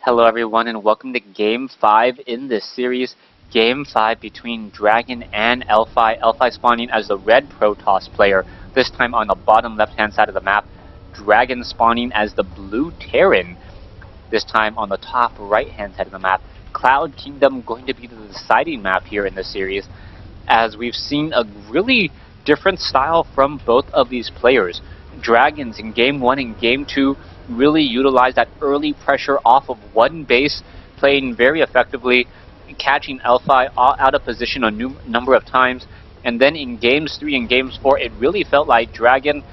Hello everyone and welcome to Game 5 in this series. Game 5 between Dragon and Elfi. Elfi spawning as the red Protoss player, this time on the bottom left hand side of the map. Dragon spawning as the blue Terran, this time on the top right hand side of the map. Cloud Kingdom going to be the deciding map here in this series, as we've seen a really different style from both of these players. Dragons in Game 1 and Game 2 really utilized that early pressure off of one base, playing very effectively, catching Elfi out of position a number of times. And then in Games 3 and Games 4, it really felt like Dragon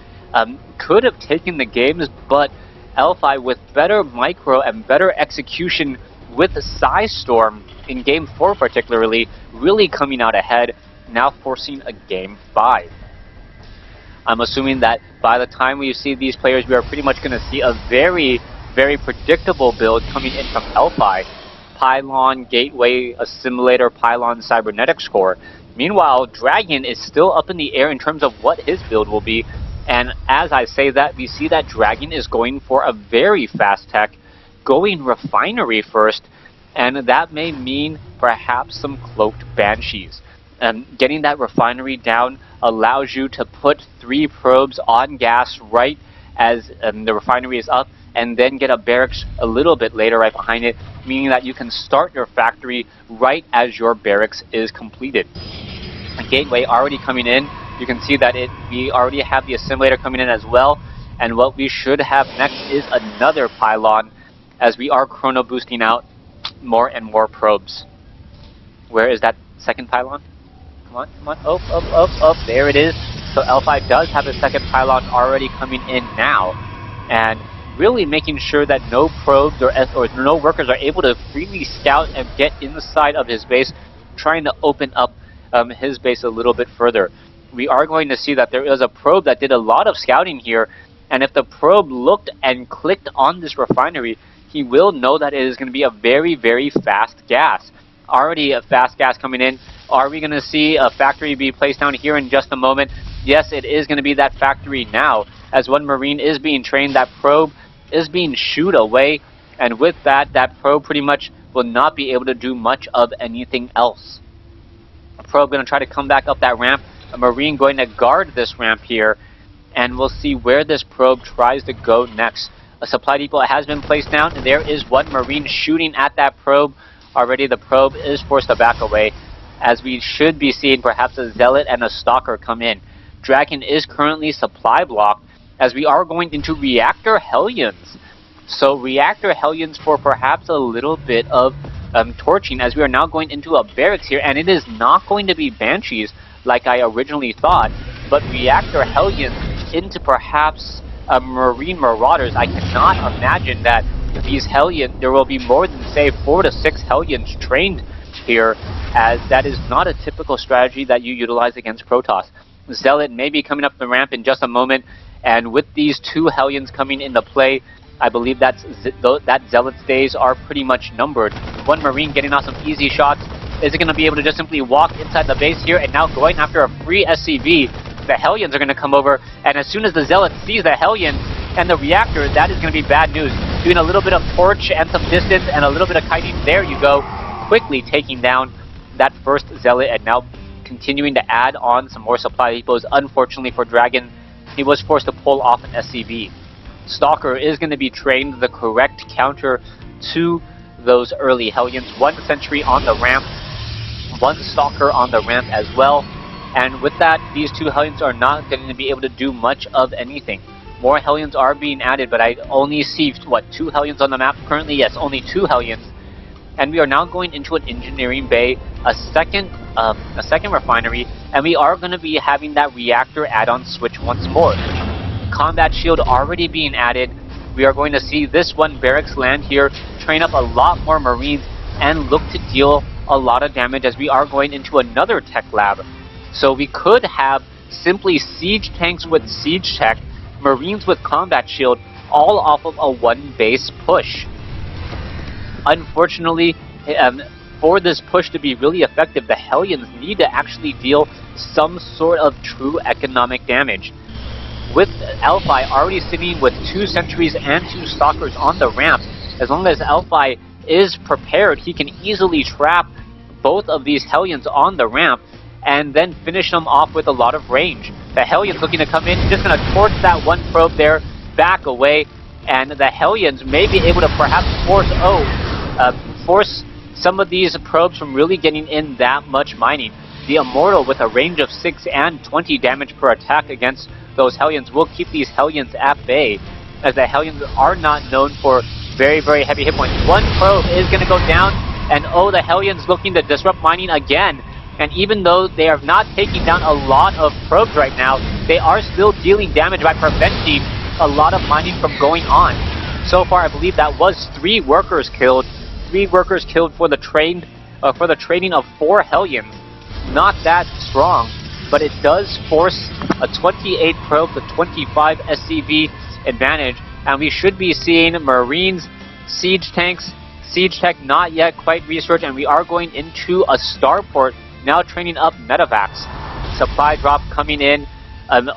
could have taken the games, but Elfi, with better micro and better execution with the Psy Storm in Game 4 particularly, really coming out ahead, now forcing a Game 5. I'm assuming that by the time we see these players, we are pretty much going to see a very, very predictable build coming in from Elfi. Pylon, Gateway, Assimilator, Pylon, Cybernetics Core. Meanwhile, Dragon is still up in the air in terms of what his build will be. And as I say that, we see that Dragon is going for a very fast tech, going Refinery first, and that may mean perhaps some Cloaked Banshees. Getting that Refinery down allows you to put 3 probes on gas right as the Refinery is up, and then get a barracks a little bit later right behind it, meaning that you can start your factory right as your barracks is completed. A Gateway already coming in. You can see that we already have the Assimilator coming in as well, and what we should have next is another Pylon, as we are chrono boosting out more and more probes. Where is that second Pylon? Come on, up, there it is. So Elfi does have a second Pylon already coming in now, and really making sure that no probes or no workers are able to freely scout and get inside of his base, trying to open up his base a little bit further. We are going to see that there is a probe that did a lot of scouting here, and if the probe looked and clicked on this Refinery, he will know that it is going to be a very, very fast gas. Already a fast gas coming in. Are we going to see a factory be placed down here in just a moment? Yes, it is going to be that factory now, as one Marine is being trained. That probe is being shooed away, and with that, that probe pretty much will not be able to do much of anything else. A probe going to try to come back up that ramp. A Marine going to guard this ramp here, and we'll see where this probe tries to go next. A supply depot has been placed down, and there is one Marine shooting at that probe. Already the probe is forced to back away, as we should be seeing perhaps a Zealot and a Stalker come in. Dragon is currently supply blocked, as we are going into Reactor Hellions. So Reactor Hellions for perhaps a little bit of torching, as we are now going into a barracks here, and it is not going to be Banshees like I originally thought, but Reactor Hellions into perhaps Marine Marauders. I cannot imagine that these Hellions, there will be more than, say, 4 to 6 Hellions trained here, as that is not a typical strategy that you utilize against Protoss. Zealot may be coming up the ramp in just a moment, and with these 2 Hellions coming into play, I believe that Zealot's days are pretty much numbered. One Marine getting off some easy shots. Is it going to be able to just simply walk inside the base here, and now going after a free SCV? The Hellions are going to come over, and as soon as the Zealot sees the Hellion and the Reactor, that is going to be bad news. Doing a little bit of torch and some distance and a little bit of kiting. There you go. Quickly taking down that first Zealot, and now continuing to add on some more supply depots. Unfortunately for Dragon, he was forced to pull off an SCV. Stalker is going to be trained the correct counter to those early Hellions. 1 sentry on the ramp, 1 Stalker on the ramp as well. And with that, these 2 Hellions are not going to be able to do much of anything. More Hellions are being added, but I only see, 2 Hellions on the map currently? Yes, only 2 Hellions. And we are now going into an engineering bay, a second Refinery, and we are going to be having that Reactor add-on switch once more. Combat Shield already being added. We are going to see this one Barracks land here, train up a lot more Marines, and look to deal a lot of damage, as we are going into another tech lab. So we could have simply siege tanks with siege tech, Marines with combat shield, all off of a 1 base push. Unfortunately, for this push to be really effective, the Hellions need to actually deal some sort of true economic damage. With Elfi already sitting with 2 sentries and 2 stalkers on the ramp, As long as Elfi is prepared, he can easily trap both of these Hellions on the ramp and then finish them off with a lot of range. The Hellions looking to come in, just going to torch that one probe there, back away, and the Hellions may be able to perhaps force some of these probes from really getting in that much mining. The Immortal, with a range of 6 and 20 damage per attack against those Hellions, will keep these Hellions at bay, as the Hellions are not known for very, very heavy hit points. One probe is going to go down, and the Hellions looking to disrupt mining again. And even though they are not taking down a lot of probes right now, they are still dealing damage by preventing a lot of mining from going on. So far, I believe that was 3 workers killed. 3 workers killed for the training of 4 Hellions. Not that strong, but it does force a 28 probe to 25 SCV advantage, and we should be seeing Marines, siege tanks, siege tech not yet quite researched, and we are going into a starport now training up medevacs. Supply drop coming in,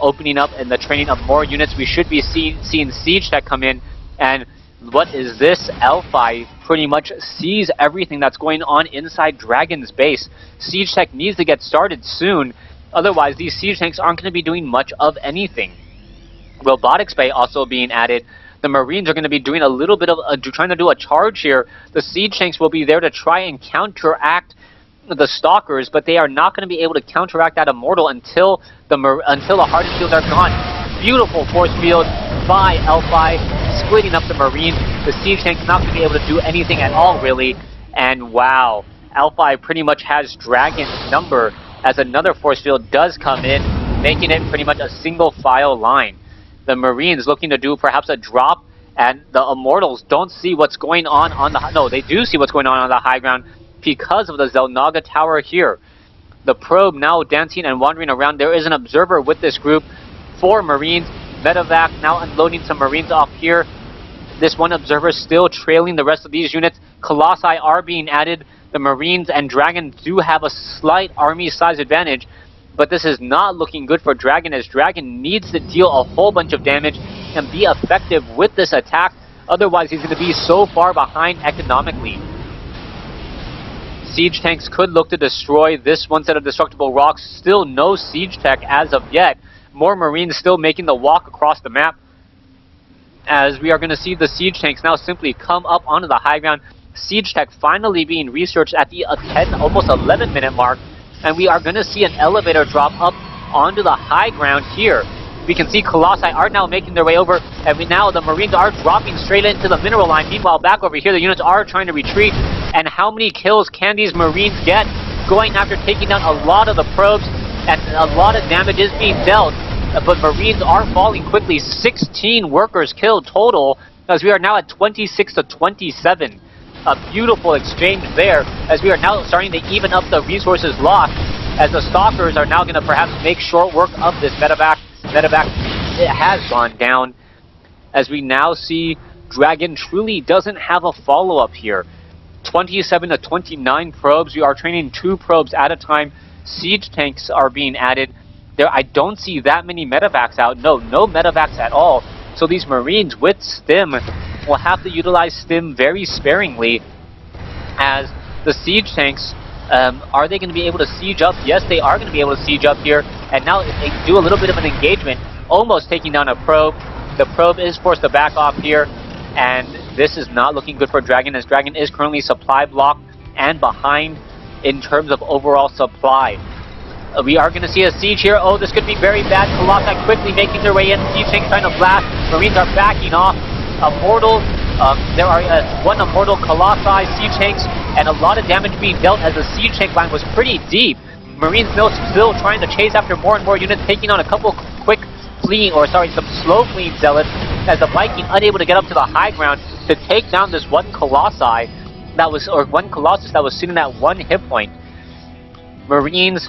opening up in the training of more units. We should be seeing siege tech come in, and what is this? Elfi pretty much sees everything that's going on inside Dragon's base. Siege tech needs to get started soon, otherwise these siege tanks aren't going to be doing much of anything. Robotics bay also being added. The Marines are going to be doing a little bit of trying to do a charge here. The siege tanks will be there to try and counteract the Stalkers, but they are not going to be able to counteract that Immortal until the hardened fields are gone. Beautiful force field by Elfi, splitting up the Marines. The siege tank's not going to be able to do anything at all, really. And wow, Elfi pretty much has Dragon's number, as another force field does come in, making it pretty much a single file line. The Marines looking to do perhaps a drop, and the Immortals don't see what's going on the... No, they do see what's going on the high ground because of the Zelnaga Tower here. The probe now dancing and wandering around. There is an observer with this group. 4 Marines. Medevac now unloading some Marines off here. This one observer still trailing the rest of these units. Colossi are being added. The Marines and Dragon do have a slight army size advantage, but this is not looking good for Dragon, as Dragon needs to deal a whole bunch of damage and be effective with this attack. Otherwise, he's going to be so far behind economically. Siege tanks could look to destroy this one set of destructible rocks. Still no siege tech as of yet. More Marines still making the walk across the map, as we are going to see the siege tanks now simply come up onto the high ground. Siege tech finally being researched at the 10, almost 11 minute mark, and we are going to see an elevator drop up onto the high ground here. We can see Colossi are now making their way over, and now the Marines are dropping straight into the mineral line. Meanwhile, back over here, the units are trying to retreat, and how many kills can these Marines get? Going after taking down a lot of the probes, and a lot of damage is being dealt, but Marines are falling quickly. 16 workers killed total, as we are now at 26 to 27. A beautiful exchange there, as we are now starting to even up the resources lost, as the Stalkers are now going to perhaps make short work of this medevac. Medevac has gone down, as we now see Dragon truly doesn't have a follow-up here. 27 to 29 probes. We are training 2 probes at a time. Siege tanks are being added. There, I don't see that many medevacs out. No medevacs at all. So these Marines with stim will have to utilize stim very sparingly, as the siege tanks, are they going to be able to siege up? Yes, they are going to be able to siege up here. And now if they do a little bit of an engagement, almost taking down a probe. The probe is forced to back off here, and this is not looking good for Dragon, as Dragon is currently supply blocked and behind in terms of overall supply. We are going to see a siege here. Oh, this could be very bad. Colossi quickly making their way in. Siege tanks trying to blast. Marines are backing off. Immortal. There are 1 Immortal, Colossi, siege tanks, and a lot of damage being dealt, as the siege tank line was pretty deep. Marines still trying to chase after more and more units, taking on a couple quick fleeing, some slow fleeing zealots, as the Viking unable to get up to the high ground to take down this one Colossus that was sitting at 1 hit point. Marines,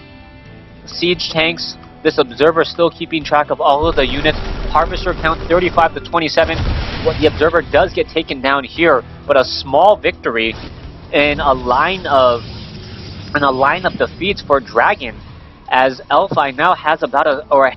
siege tanks, this observer still keeping track of all of the units. Harvester count 35 to 27. What the observer does get taken down here, but a small victory in a line of defeats for Dragon, as Elfi now has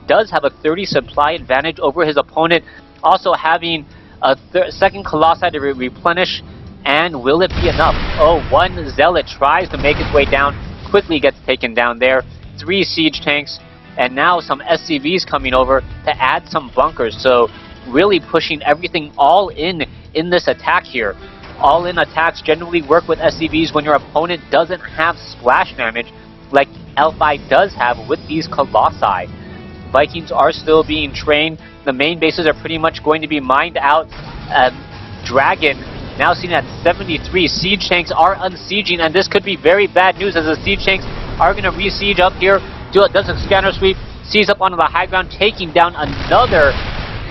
does have a 30 supply advantage over his opponent, also having a second Colossi to replenish, and will it be enough? Oh, one Zealot tries to make its way down, quickly gets taken down there. 3 siege tanks, and now some SCVs coming over to add some bunkers, so really pushing everything all in this attack here. All-in attacks generally work with SCVs when your opponent doesn't have splash damage like Elfi does have with these Colossi. Vikings are still being trained. The main bases are pretty much going to be mined out. Dragon now seen at 73. Siege tanks are unsieging, and this could be very bad news as the siege tanks are going to re-siege up here. Does a scanner sweep, sees up onto the high ground, taking down another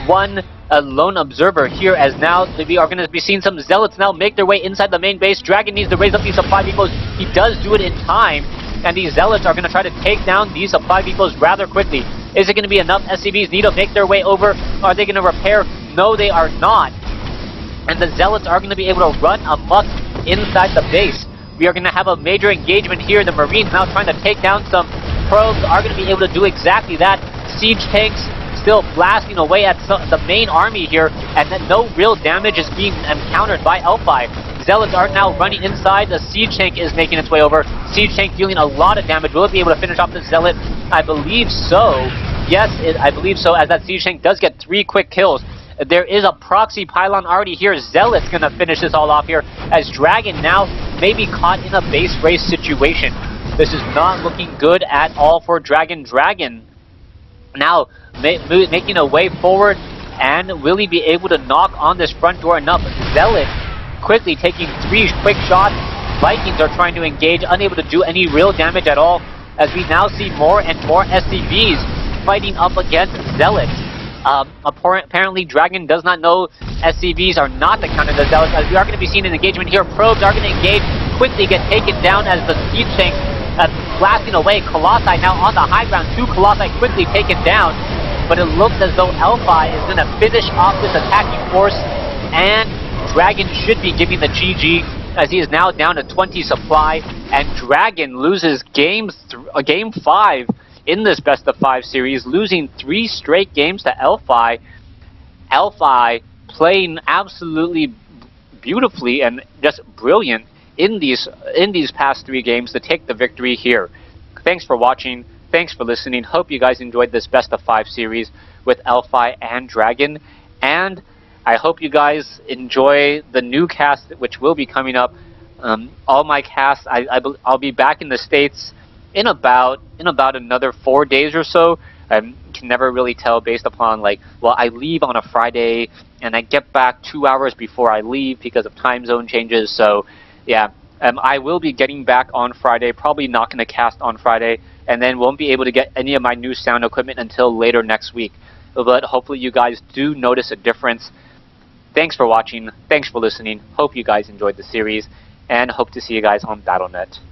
one. A lone observer here, as now we are going to be seeing some Zealots now make their way inside the main base. Dragon needs to raise up these supply depots. He does do it in time, and these Zealots are going to try to take down these supply depots rather quickly. Is it going to be enough? SCVs need to make their way over. Are they going to repair? No, they are not. And the Zealots are going to be able to run amok inside the base. We are going to have a major engagement here. The Marines now trying to take down some probes are going to be able to do exactly that. Siege tanks still blasting away at the main army here, and then no real damage is being encountered by Elfi. Zealots are now running inside. The siege tank is making its way over. Siege tank dealing a lot of damage. Will it be able to finish off the Zealot? I believe so. Yes, I believe so, as that siege tank does get 3 quick kills. There is a proxy pylon already here. Zealot's going to finish this all off here, as Dragon now may be caught in a base race situation. This is not looking good at all for Dragon. Dragon now making a way forward, and will he be able to knock on this front door enough? Zealot quickly taking 3 quick shots. Vikings are trying to engage, unable to do any real damage at all, as we now see more and more SCVs fighting up against Zealots. Apparently Dragon does not know SCVs are not the counter to Zealots, as we are going to be seeing an engagement here. Probes are going to engage, quickly get taken down as the siege tank blasting away. Colossi now on the high ground. 2 Colossi quickly taken down, but it looks as though Elfi is going to finish off this attacking force, and Dragon should be giving the GG, as he is now down to 20 supply, and Dragon loses game 5 in this best of 5 series, losing 3 straight games to Elfi. Elfi playing absolutely beautifully and just brilliant in these past 3 games to take the victory here. Thanks for watching. Thanks for listening. Hope you guys enjoyed this best of 5 series with Elfi and Dragon, and I hope you guys enjoy the new cast which will be coming up. All my casts, I'll be back in the States in about another 4 days or so. I can never really tell based upon, like, well, I leave on a Friday and I get back 2 hours before I leave because of time zone changes. So yeah, I will be getting back on Friday, probably not going to cast on Friday, and then won't be able to get any of my new sound equipment until later next week. But hopefully you guys do notice a difference. Thanks for watching. Thanks for listening. Hope you guys enjoyed the series, and hope to see you guys on Battle.net.